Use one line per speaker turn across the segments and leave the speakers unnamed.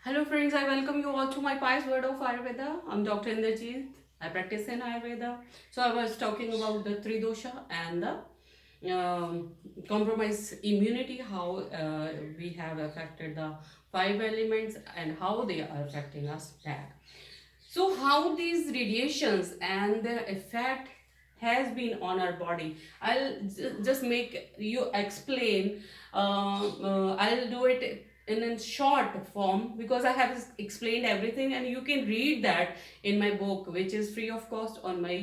Hello friends, I welcome you all to my Pious Word of Ayurveda. I'm Dr. Indrajit. I practice in Ayurveda. So I was talking about the Tridosha and the compromised immunity, how we have affected the five elements and how they are affecting us back. So how these radiations and their effect has been on our body. I'll just make you explain. I'll do it in a short form because I have explained everything, and you can read that in my book, which is free of cost on my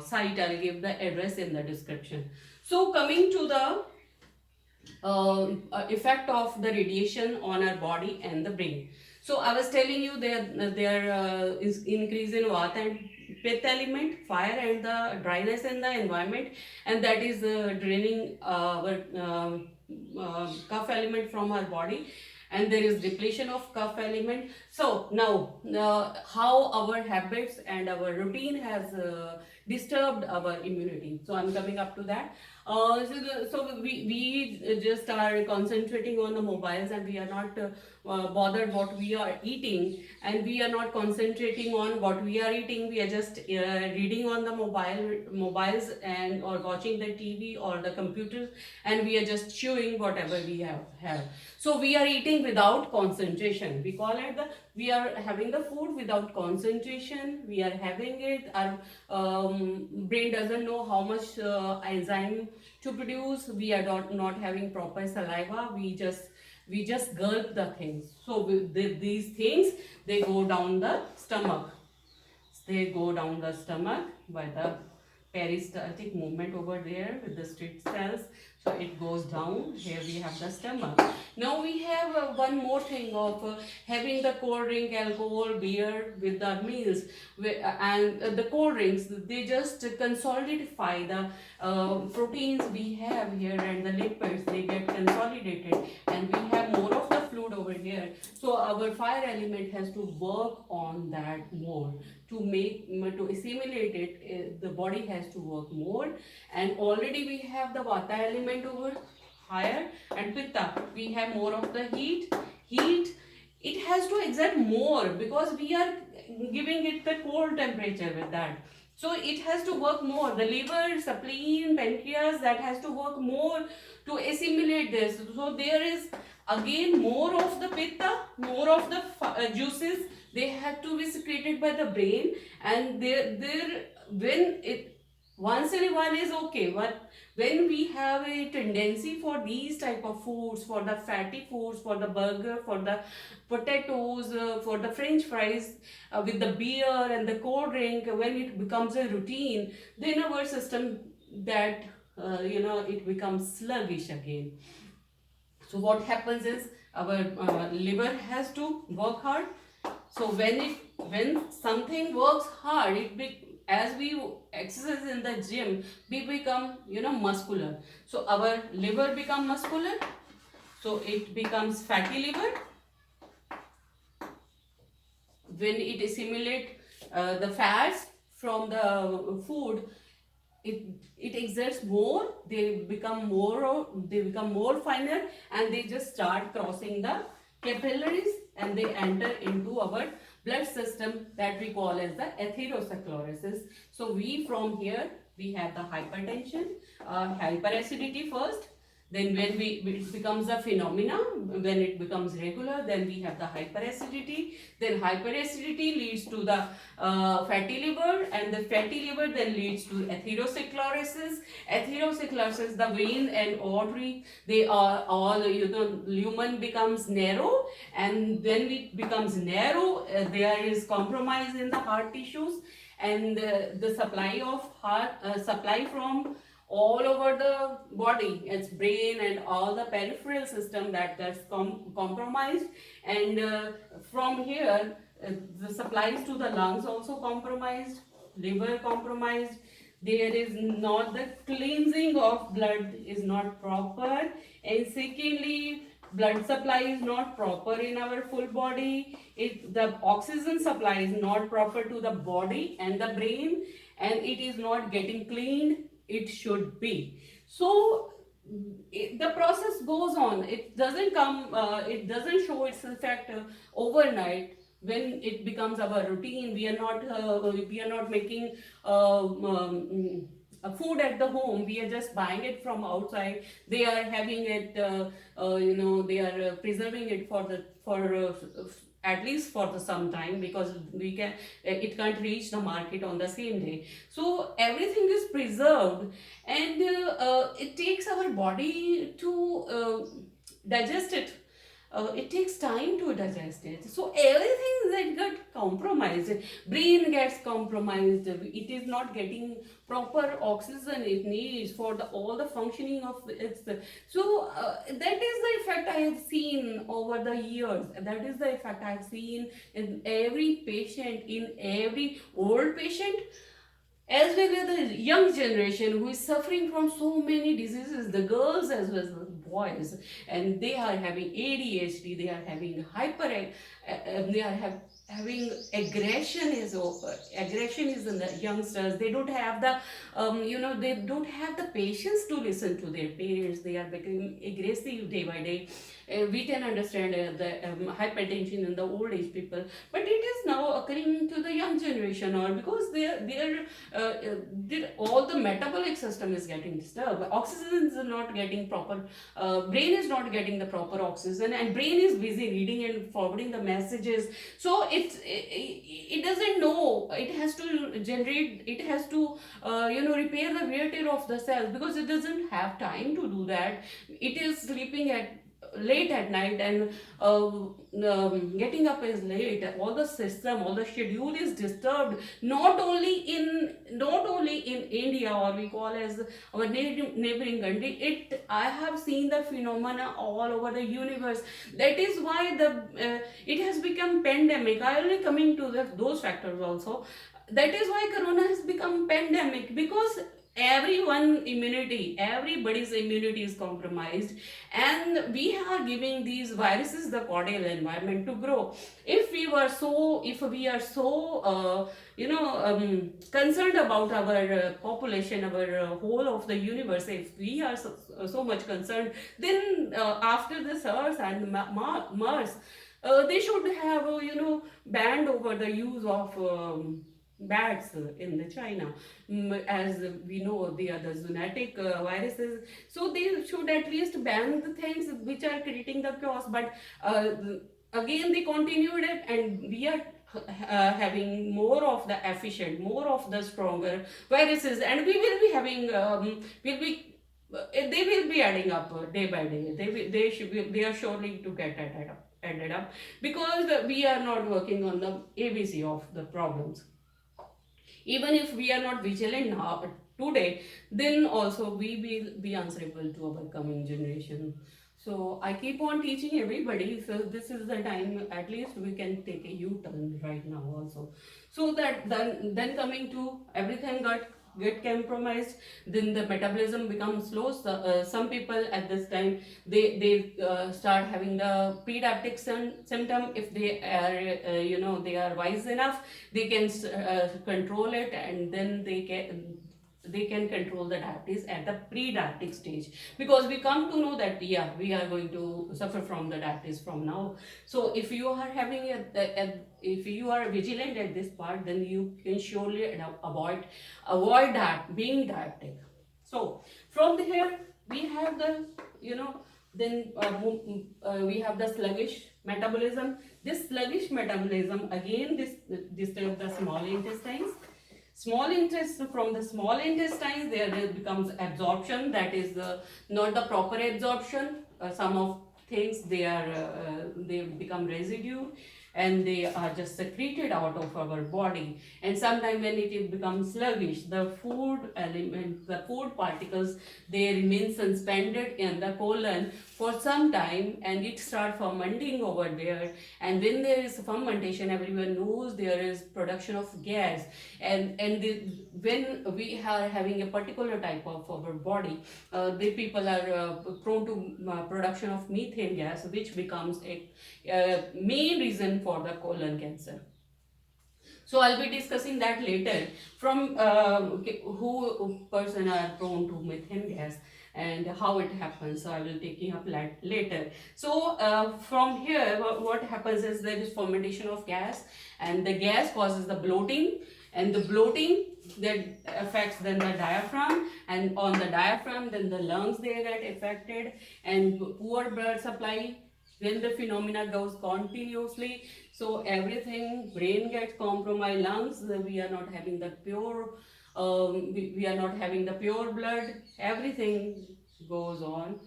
site. I'll give the address in the description. So coming to the effect of the radiation on our body and the brain. So I was telling you there is increase in Vata and Pitta element, fire and the dryness in the environment, and that is draining our Kapha element from our body, and there is depletion of Kapha element. So now how our habits and our routine has disturbed our immunity. So I'm coming up to that. We just are concentrating on the mobiles, and we are not bothered what we are eating, and we are not concentrating on what we are eating. We are just reading on the mobiles and or watching the TV or the computers, and we are just chewing whatever we have. So we are eating without concentration. We call it we are having the food without concentration. We are having it. Our brain doesn't know how much enzyme to produce. We are not having proper saliva. We just gulp the things. So these things, they go down the stomach. They go down the stomach by the peristaltic movement over there with the street cells. So it goes down. Here we have the stomach. Now we have one more thing of having the cold drink, alcohol, beer with the meals. And the cold drinks, they just consolidify the proteins we have here, and the lipids, they get consolidated, and we have more of the fluid over here. So our fire element has to work on that more to assimilate it. The body has to work more, and already we have the Vata element over higher, and Pitta, we have more of the heat. It has to exert more because we are giving it the cold temperature with that. So it has to work more. The liver, spleen, pancreas, that has to work more to assimilate this. So there is again more of the pitta, more of the juices. They have to be secreted by the brain, and there when it once in a while is okay, but when we have a tendency for these type of foods, for the fatty foods, for the burger, for the potatoes, for the french fries, with the beer and the cold drink, when it becomes a routine, then our system, that it becomes sluggish again. So what happens is our liver has to work hard. So when something works hard, as we exercise in the gym, we become muscular. So our liver become muscular. So it becomes fatty liver. When it assimilate the fats from the food, it exerts more. They become more finer, and they just start crossing the capillaries, and they enter into our blood system, that we call as the atherosclerosis. So we from here we have the hypertension, hyperacidity first. Then when it becomes a phenomena, when it becomes regular, then we have the hyperacidity. Then hyperacidity leads to the fatty liver, and the fatty liver then leads to atherosclerosis. Atherosclerosis, the vein and artery, they are all, lumen becomes narrow, and when it becomes narrow, there is compromise in the heart tissues, and the supply of heart, supply from all over the body, its brain and all the peripheral system, that gets compromised, and from here the supplies to the lungs also compromised, liver compromised. There is not the cleansing of blood is not proper, and secondly, blood supply is not proper in our full body. If the oxygen supply is not proper to the body and the brain, and it is not getting cleaned, it should be. So the process goes on. It doesn't come, it doesn't show its effect overnight. When it becomes our routine, we are not making food at the home. We are just buying it from outside. They are having it, they are preserving it for the for at least for the some time, because we can it can't reach the market on the same day. So everything is preserved, and it takes our body to digest it. It takes time to digest it. So everything that got compromised. Brain gets compromised. It is not getting proper oxygen it needs for the all the functioning of its. So that is the effect I have seen over the years. That is the effect I have seen in every patient, in every old patient, as well as the young generation who is suffering from so many diseases, the girls as well as the boys, and they are having ADHD, they are having they are having aggression is over. Aggression is in the youngsters. They don't have the, they don't have the patience to listen to their parents. They are becoming aggressive day by day. We can understand the hypertension in the old age people, but it is now occurring to the young generation, or because all the metabolic system is getting disturbed. Oxygen is not getting proper, brain is not getting the proper oxygen, and brain is busy reading and forwarding the messages. So it doesn't know. It has to generate. It has to repair the wear tear of the cells, because it doesn't have time to do that. It is sleeping at late at night, and getting up is late. All the system, all the schedule is disturbed, not only in India, or we call as our neighboring country. I have seen the phenomena all over the universe. That is why it has become pandemic. I only coming to those factors also. That is why corona has become pandemic, because everybody's immunity is compromised, and we are giving these viruses the cordial environment to grow. If we are so concerned about our population, our whole of the universe, if we are so much concerned, then after the SARS and MERS, they should have banned over the use of bats in the China. As we know, they are the zoonotic viruses, so they should at least ban the things which are creating the chaos. But again, they continued it, and we are having more of the efficient, more of the stronger viruses, and we will be having, will be. They will be adding up day by day. They are surely to get added up, because we are not working on the ABC of the problems. Even if we are not vigilant now today, then also we will be answerable to our coming generation. So I keep on teaching everybody. So this is the time, at least we can take a U-turn right now also. So that then coming to everything get compromised, then the metabolism becomes slow. So, some people at this time, they start having the pediatric symptom. If they are they are wise enough, they can control it, and then they can control the diabetes at the pre-diabetic stage, because we come to know that yeah, we are going to suffer from the diabetes from now. So if you are having if you are vigilant at this part, then you can surely avoid that being diabetic. So from here we have the then we have the sluggish metabolism. This sluggish metabolism again disturb the small intestines. From the small intestines, there becomes absorption, that is not the proper absorption. Some of things, they become residue, and they are just secreted out of our body. And sometimes when it becomes sluggish, the food element, the food particles, they remain suspended in the colon for some time, and it starts fermenting over there. And when there is fermentation, everyone knows there is production of gas. When we are having a particular type of our body, the people are prone to production of methane gas, which becomes a main reason for the colon cancer. So I'll be discussing that later, from who person are prone to methane gas. and how it happens. So I will taking up later. So from here, what happens is there is fermentation of gas, and the gas causes the bloating, and the bloating that affects then the diaphragm, and on the diaphragm then the lungs they get affected, and poor blood supply when the phenomena goes continuously. So everything, brain gets compromised, lungs, we are not having the pure, we are not having the pure blood, everything goes on,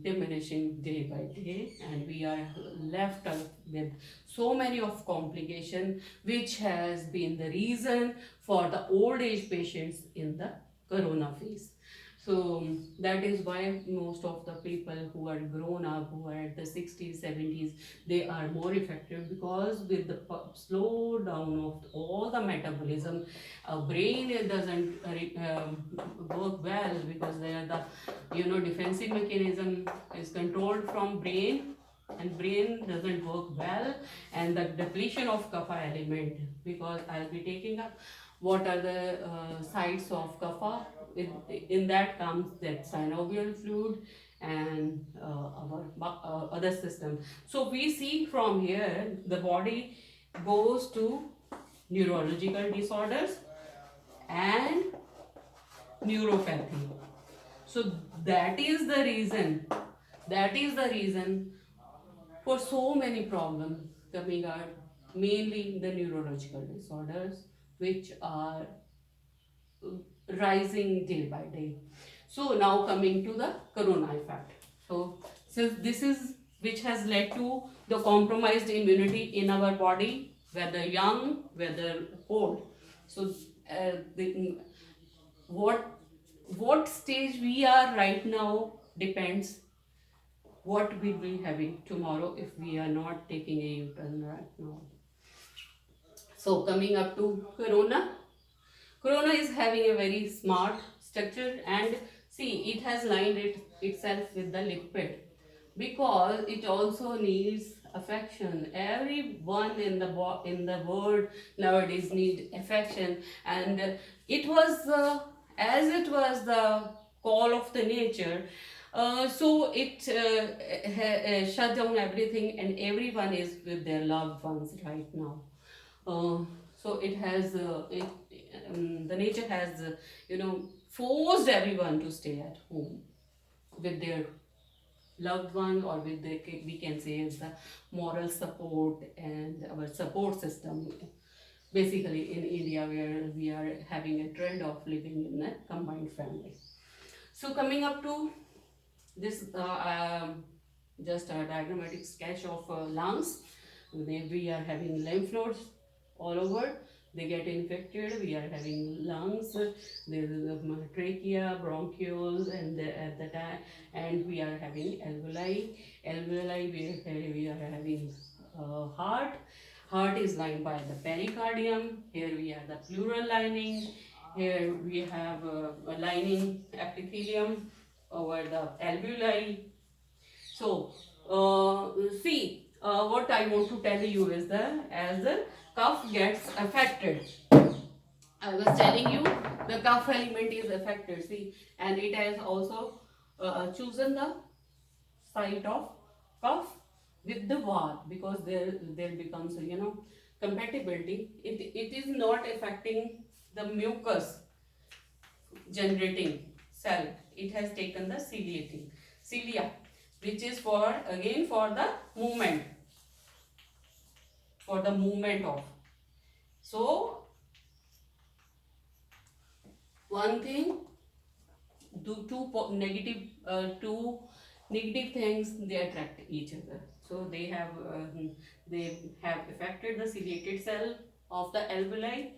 diminishing day by day, and we are left with so many of complication, which has been the reason for the old age patients in the corona phase. So that is why most of the people who are grown up, who are at the 60s, 70s, they are more effective, because with the slow down of all the metabolism, brain doesn't work well, because they are the defensive mechanism is controlled from brain, and brain doesn't work well, and the depletion of kapha element, because I'll be taking up what are the sites of kapha. In that comes that synovial fluid and our other system. So we see from here the body goes to neurological disorders and neuropathy. So that is the reason, for so many problems coming out, mainly the neurological disorders, which are rising day by day. So now coming to the corona effect. So since this is which has led to the compromised immunity in our body, whether young, whether old. So what stage we are right now depends what we'll be having tomorrow if we are not taking a U-turn right now. So coming up to corona. Corona is having a very smart structure, and see, it has lined itself with the lipid, because it also needs affection. Everyone in the world nowadays need affection, and it was as it was the call of the nature. So it shut down everything, and everyone is with their loved ones right now. So it has the nature has forced everyone to stay at home with their loved one, or with their, we can say, as the moral support and our support system, basically in India, where we are having a trend of living in a combined family. So coming up to this just a diagrammatic sketch of lungs. We are having lymph nodes all over, they get infected. We are having lungs, there is a trachea, bronchioles, and at the time, and we are having alveoli. We are having heart. Heart is lined by the pericardium. Here we have the pleural lining. Here we have a lining epithelium over the alveoli. So, see, what I want to tell you is that as the cuff gets affected, I was telling you the cuff element is affected, see, and it has also chosen the site of cuff with the var, because there becomes compatibility. It is not affecting the mucus generating cell. It has taken the cilia, which is for the movement, of. So one thing, two negative things, they attract each other. So they have affected the ciliated cell of the alveoli,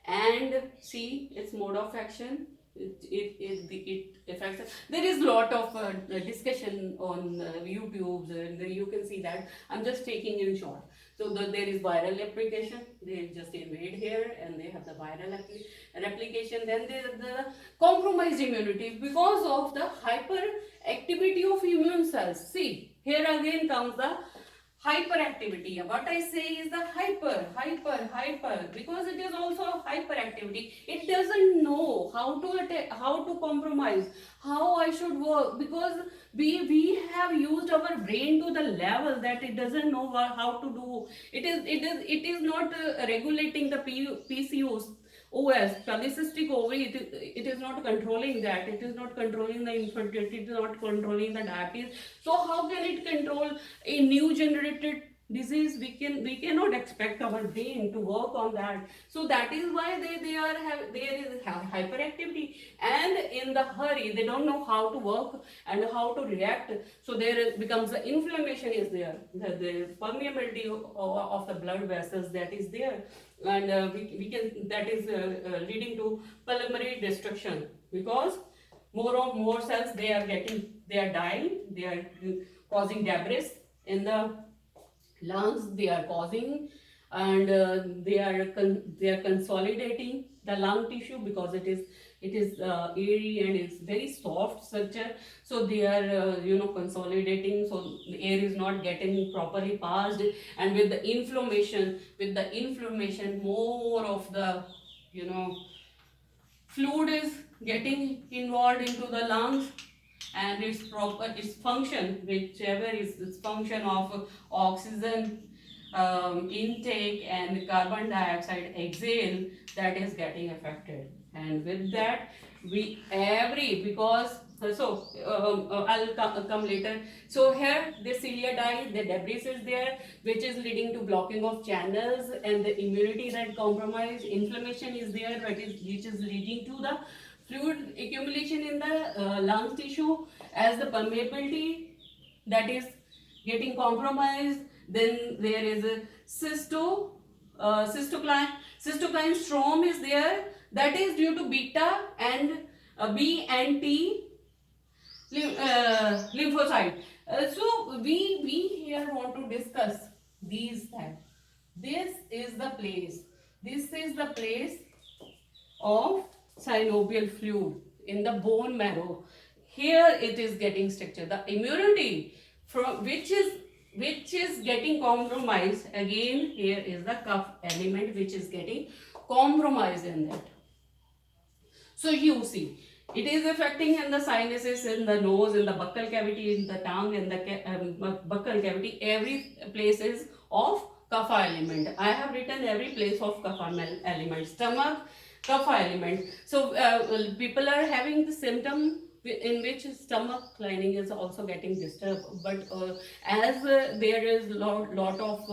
and see its mode of action. It affects. There is lot of discussion on YouTube, and you can see that. I'm just taking in short. So there is viral replication. They just invade here, and they have the viral replication. Then there is the compromised immunity because of the hyperactivity of immune cells. See, here again comes the hyperactivity. What I say is the hyper, because it is also hyperactivity. It doesn't know how to compromise, how I should work, because we have used our brain to the level that it doesn't know how to do. It is not regulating the PCOS. OS, polycystic ovary, it is not controlling that. It is not controlling the infertility. It is not controlling the diabetes. So how can it control a new generated disease? We cannot expect our brain to work on that. So that is why there is hyperactivity, and in the hurry they don't know how to work and how to react. So becomes the inflammation is there, the permeability of the blood vessels that is there, and we can that is leading to pulmonary destruction, because more cells they are dying, they are causing debris in the lungs, they are causing, and they are consolidating the lung tissue, because it is airy and it's very soft structure. So they are consolidating, so the air is not getting properly passed, and with the inflammation, more of the fluid is getting involved into the lungs, and its function, whichever is its function of oxygen intake and carbon dioxide exhale, that is getting affected. And with that, we every because so I'll come later. So here the cilia dies, the debris is there, which is leading to blocking of channels, and the immunity that compromised, inflammation is there, which is leading to the fluid accumulation in the lung tissue, as the permeability that is getting compromised. Then there is a cystokine storm is there, that is due to beta and B and T lymphocyte. So we here want to discuss these things. This is the place of synovial fluid in the bone marrow. Here it is getting structured. The immunity from which is getting compromised. Again, here is the cuff element which is getting compromised in that. So you see, it is affecting in the sinuses, in the nose, in the buccal cavity, in the tongue, in the buccal cavity. Every place is of kapha element. I have written every place of kapha element. Stomach, kapha element. So people are having the symptom in which stomach lining is also getting disturbed. But as there is lot of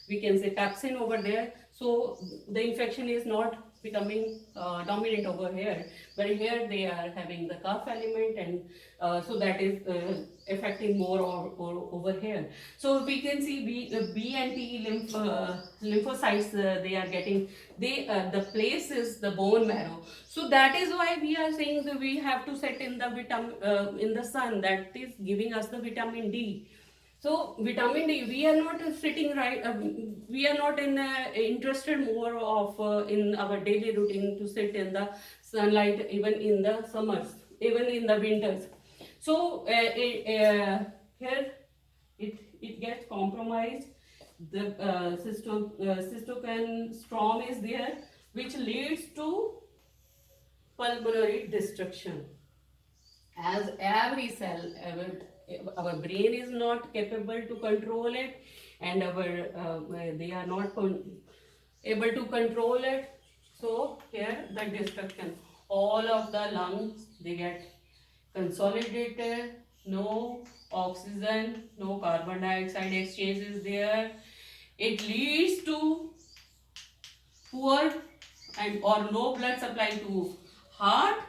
we can say pepsin over there, so the infection is not becoming dominant over here, but here they are having the cough element, and so that is affecting more or over here. So we can see B and T lymphocytes, they are getting, the place is the bone marrow. So that is why we are saying that we have to set in the in the sun, that is giving us the vitamin D. So vitamin D, we are not sitting right. We are not interested more of in our daily routine to sit in the sunlight, even in the summers, even in the winters. So here it gets compromised. The cytokine storm is there, which leads to pulmonary destruction. As every cell, our brain is not capable to control it, and they are not able to control it. So here the destruction, all of the lungs, they get consolidated, no oxygen, no carbon dioxide exchange is there. It leads to poor and or no blood supply to heart,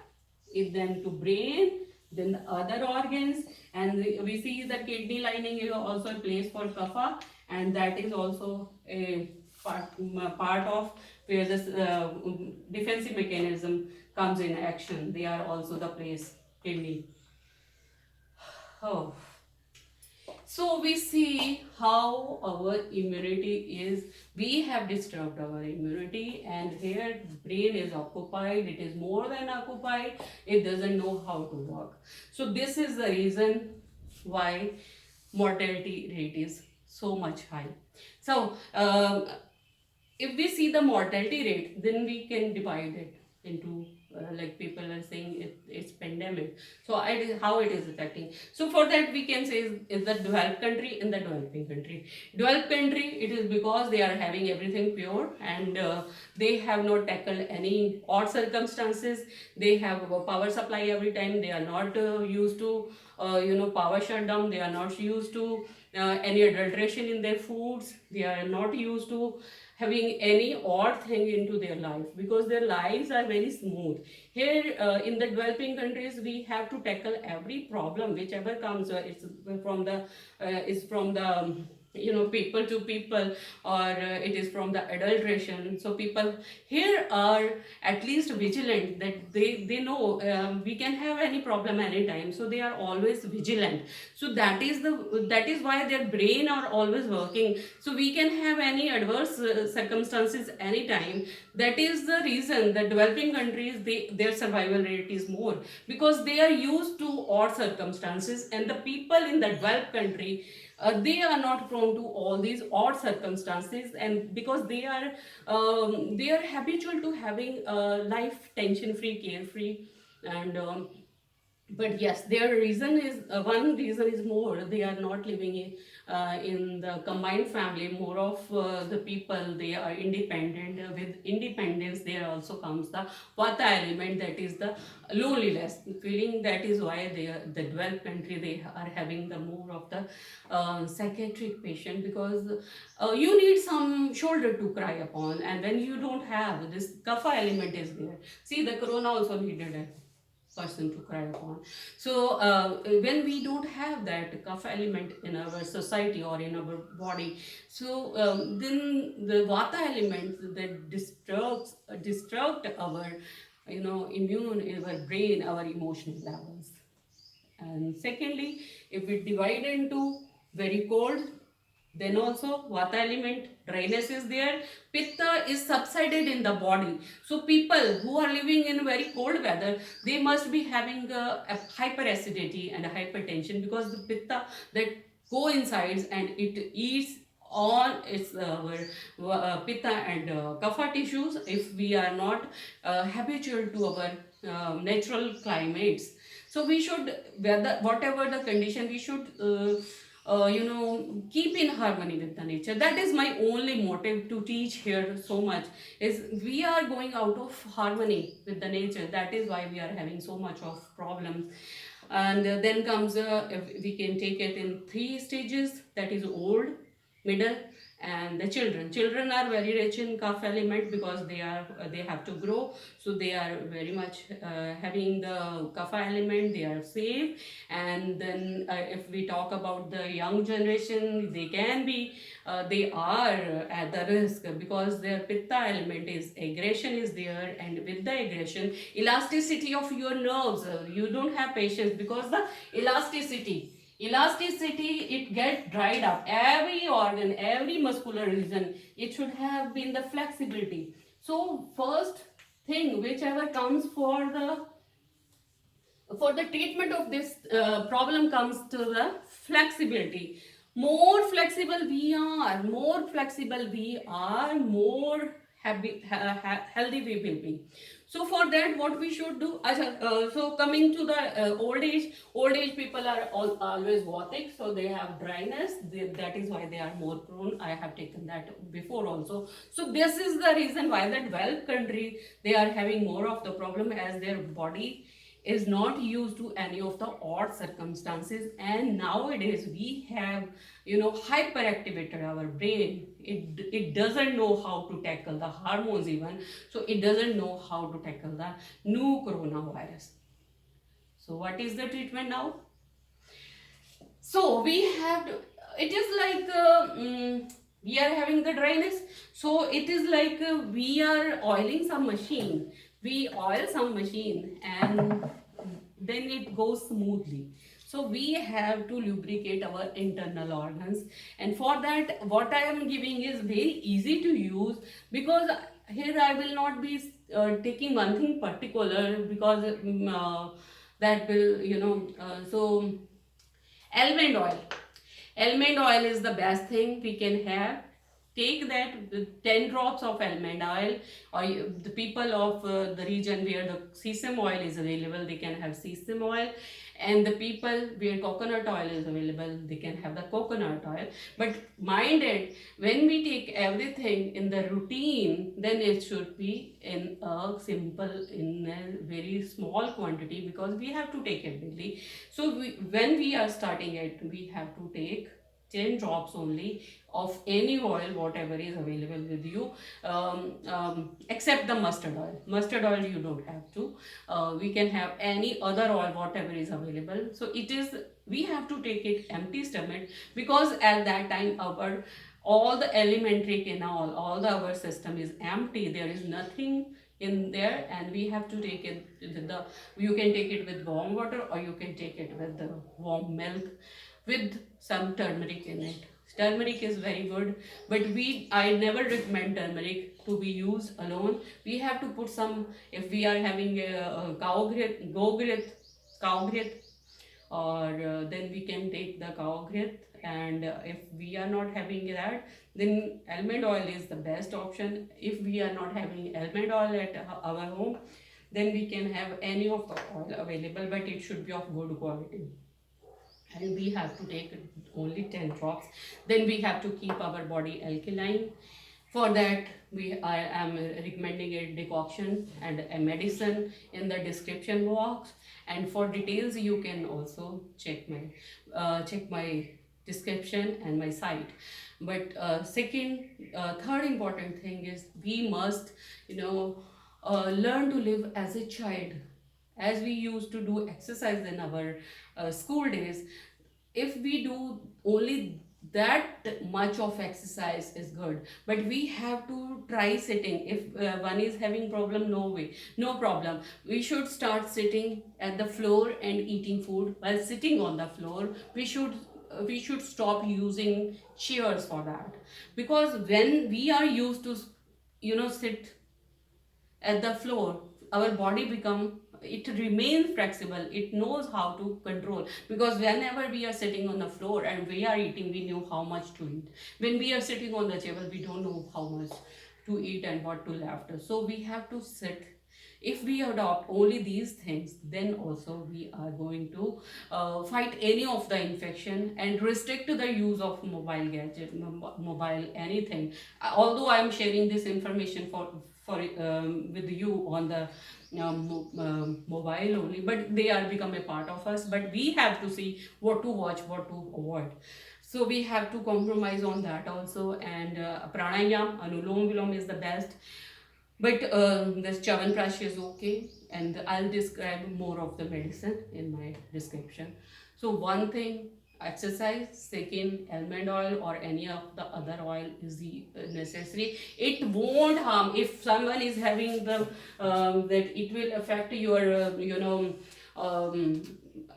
then to brain, then the other organs, and we see the kidney lining is also a place for kapha, and that is also a part of where this defensive mechanism comes in action. They are also the place, kidney. Oh. So we see how our immunity is, we have disturbed our immunity, and here brain is occupied, it is more than occupied, it doesn't know how to work. So this is the reason why mortality rate is so much high. So if we see the mortality rate, then we can divide it into like people are saying it's pandemic. So how it is affecting. So for that we can say is the developed country and the developing country. Developed country, it is because they are having everything pure, and they have not tackled any odd circumstances. They have a power supply every time. They are not used to power shutdown. They are not used to any adulteration in their foods. They are not used to having any odd thing into their life, because their lives are very smooth. Here in the developing countries, we have to tackle every problem whichever comes. It's from the people to people, or it is from the adulteration. So people here are at least vigilant, that they know we can have any problem anytime, so they are always vigilant. So that is why their brain are always working, so we can have any adverse circumstances anytime. That is the reason that developing countries, their survival rate is more, because they are used to odd circumstances, and the people in the developed country, they are not prone to all these odd circumstances, and because they are habitual to having life tension free, carefree, and but yes, their reason is one reason is more, they are not living in the combined family. More of the people, they are independent. With independence there also comes the vata element, that is the loneliness feeling. That is why they are the developed country, they are having the more of the psychiatric patient, because you need some shoulder to cry upon, and when you don't have this kapha element is there. See, the corona also needed it person to cry upon. So when we don't have that kapha element in our society or in our body, so then the vata element that destruct our immune, our brain, our emotional levels. And secondly, if we divide into very cold, then also vata element, dryness is there, pitta is subsided in the body. So people who are living in very cold weather, they must be having a hyperacidity and a hypertension, because the pitta that coincides and it eats on its pitta and kapha tissues. If we are not habitual to our natural climates, so we should, whatever the condition, we should keep in harmony with the nature. That is my only motive to teach here so much, is we are going out of harmony with the nature. That is why we are having so much of problems. And then comes we can take it in three stages, that is old, middle, and the children are very rich in kapha element, because they have to grow, so they are very much having the kapha element, they are safe. And then if we talk about the young generation, they are at the risk, because their pitta element is aggression is there, and with the aggression, elasticity of your nerves, you don't have patience, because the elasticity it get dried up. Every organ, every muscular region, it should have been the flexibility. So first thing whichever comes for the treatment of this problem comes to the flexibility. More flexible we are, more healthy we will be. So for that, what we should do, so coming to the old age people are always vatic, so they have dryness, that is why they are more prone. I have taken that before also. So this is the reason why the developed country, they are having more of the problem, as their body is not used to any of the odd circumstances. And nowadays we have hyperactivated our brain. It doesn't know how to tackle the hormones even, so it doesn't know how to tackle the new coronavirus. So what is the treatment now? So we have to, it is like we are having the dryness, so it is like we are oiling some machine. We oil some machine and then it goes smoothly. So we have to lubricate our internal organs, and for that what I am giving is very easy to use, because here I will not be taking one thing particular, because that will so almond oil. Almond oil is the best thing we can have. Take that with 10 drops of almond oil, or the people of the region where the sesame oil is available, they can have sesame oil, and the people where coconut oil is available, they can have the coconut oil. But mind it, when we take everything in the routine, then it should be in a simple, in a very small quantity, because we have to take it daily. So when we are starting it, we have to take 10 drops only of any oil, whatever is available with you, except the mustard oil. Mustard oil you don't have to. We can have any other oil, whatever is available. So it is, we have to take it empty stomach, because at that time our all the elementary canal, all the our system is empty. There is nothing in there, and we have to take it with the, you can take it with warm water, or you can take it with the warm milk with some turmeric in it. Turmeric is very good, but I never recommend turmeric to be used alone. We have to put some, if we are having a cow grit, cow grit, or then we can take the cow grit. And if we are not having that, then almond oil is the best option. If we are not having almond oil at our home, then we can have any of the oil available, but it should be of good quality, and we have to take only 10 drops. Then we have to keep our body alkaline. For that, I am recommending a decoction and a medicine in the description box, and for details you can also check my description and my site. But third important thing is, we must, learn to live as a child, as we used to do exercise in our school days. If we do only that much of exercise is good, but we have to try sitting. If one is having problem, no problem, we should start sitting at the floor and eating food. While sitting on the floor, we should stop using chairs for that, because when we are used to sit at the floor, our body become, it remains flexible, it knows how to control. Because whenever we are sitting on the floor and we are eating, we know how much to eat. When we are sitting on the table, we don't know how much to eat and what to left. So we have to sit. If we adopt only these things, then also we are going to fight any of the infection and restrict the use of mobile gadget, mobile anything. Although I am sharing this information for with you on the mobile only, but they are become a part of us. But we have to see what to watch, what to avoid. So we have to compromise on that also. And pranayam, anulom vilom is the best. But this Chyawanprash is okay, and I'll describe more of the medicine in my description. So one thing, exercise. Second, almond oil or any of the other oil is necessary. It won't harm. If someone is having the that it will affect your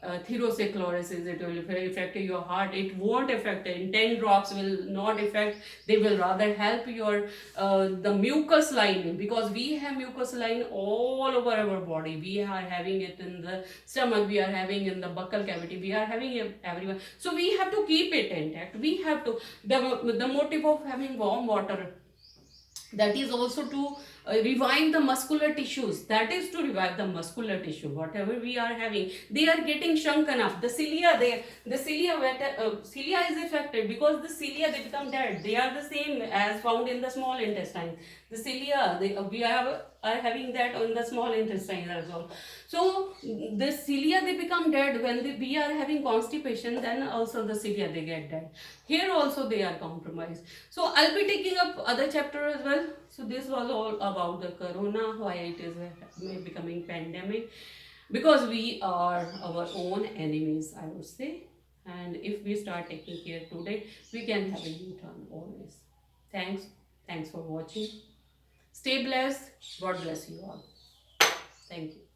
atherosclerosis, it will affect your heart. It won't affect it. 10 drops will not affect. They will rather help your the mucus line, because we have mucus line all over our body. We are having it in the stomach, we are having in the buccal cavity, we are having it everywhere. So we have to keep it intact. We have to, the motive of having warm water, that is also to revive the muscular tissues. That is to revive the muscular tissue. Whatever we are having, they are getting shrunk enough. The cilia, cilia is affected, because the cilia, they become dead. They are the same as found in the small intestine. The cilia, we are having that on the small intestine as well. So the cilia, they become dead when we are having constipation. Then also the cilia, they get dead. Here also they are compromised. So I'll be taking up other chapter as well. So this was all about the corona, why it is becoming pandemic, because we are our own enemies, I would say. And if we start taking care today, we can have a U-turn always. Thanks for watching. Stay blessed. God bless you all. Thank you.